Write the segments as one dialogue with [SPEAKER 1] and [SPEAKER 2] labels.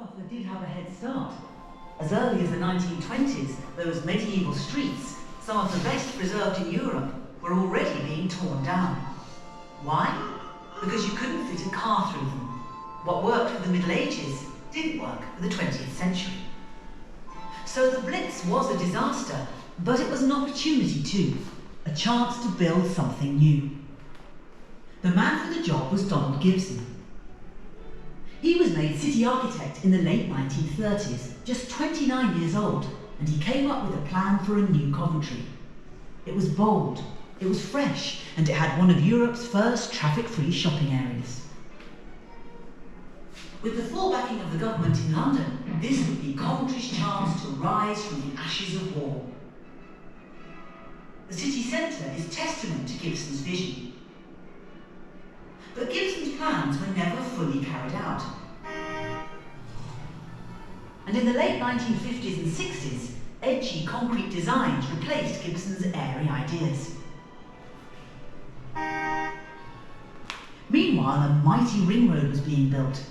[SPEAKER 1] Coventry did have a head start. As early as the 1920s, those medieval streets, some of the best preserved in Europe, were already being torn down. Why? Because you couldn't fit a car through them. What worked for the Middle Ages didn't work for the 20th century. So the Blitz was a disaster, but it was an opportunity too, a chance to build something new. The man for the job was Donald Gibson. He was made city architect in the late 1930s, just 29 years old, and he came up with a plan for a new Coventry. It was bold, it was fresh, and it had one of Europe's first traffic-free shopping areas. With the full backing of the government in London, this would be Coventry's chance to rise from the ashes of war. The city centre is testament to Gibson's vision. But Gibson's plans were never fully carried out. And in the late 1950s and 60s, edgy concrete designs replaced Gibson's airy ideas. Meanwhile, a mighty ring road was being built.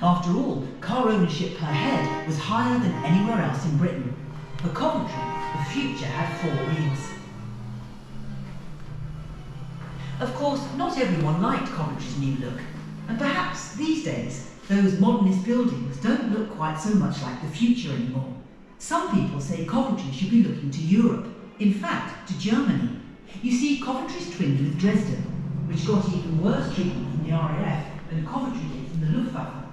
[SPEAKER 1] After all, car ownership per head was higher than anywhere else in Britain. For Coventry, the future had 4 wheels. Of course, not everyone liked Coventry's new look, and perhaps these days, those modernist buildings don't look quite so much like the future anymore. Some people say Coventry should be looking to Europe, in fact, to Germany. You see, Coventry's twinned with Dresden, which got even worse treatment from the RAF than Coventry did from the Luftwaffe.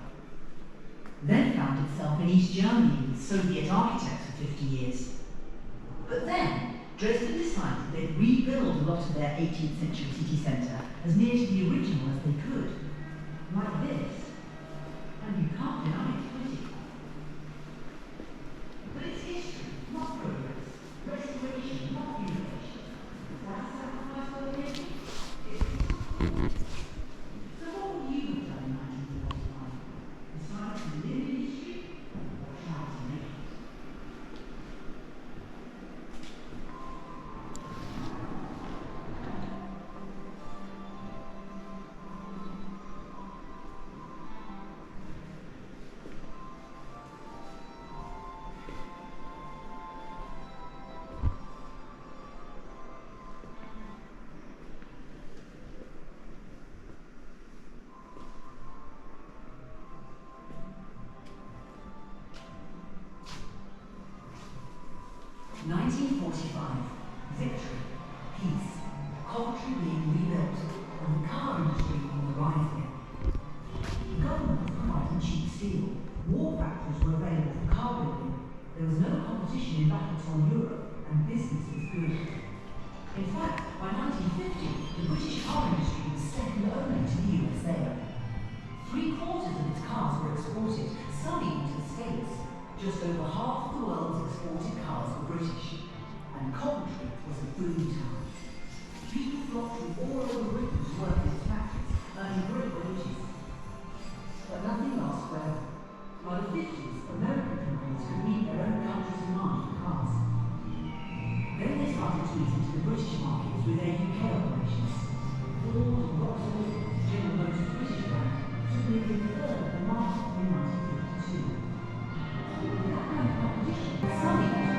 [SPEAKER 1] Then found itself in East Germany with Soviet architects for 50 years. But then, Dresden decided they'd rebuild a lot of their 18th century city centre as near to the original as they could. Like this. And you can't deny it's pretty. But it's history, not progress. Restoration, not innovation. Is that a sacrifice worth making? So what would you have done in 1945? Decide to live in history or try to make it? Victory, peace, Coventry being rebuilt, and the car industry on the rise again. The government was providing cheap steel, war factories were available for car building, there was no competition in battles on Europe, and business was good. In fact, by 1950, the British car industry was second only to the USA. 3/4 of its cars were exported, some even to the States. Just over half of the world's exported cars were British. And Coventry was a boom town. People flocked from all over Britain to work in its factories, earning great wages. But nothing lasts forever. By the 50s, American companies could meet their own country's demand for cars. Then they started to eat into the British markets with their UK operations. Ford, Vauxhall, General Motors British brand took nearly a third of the market in 1952.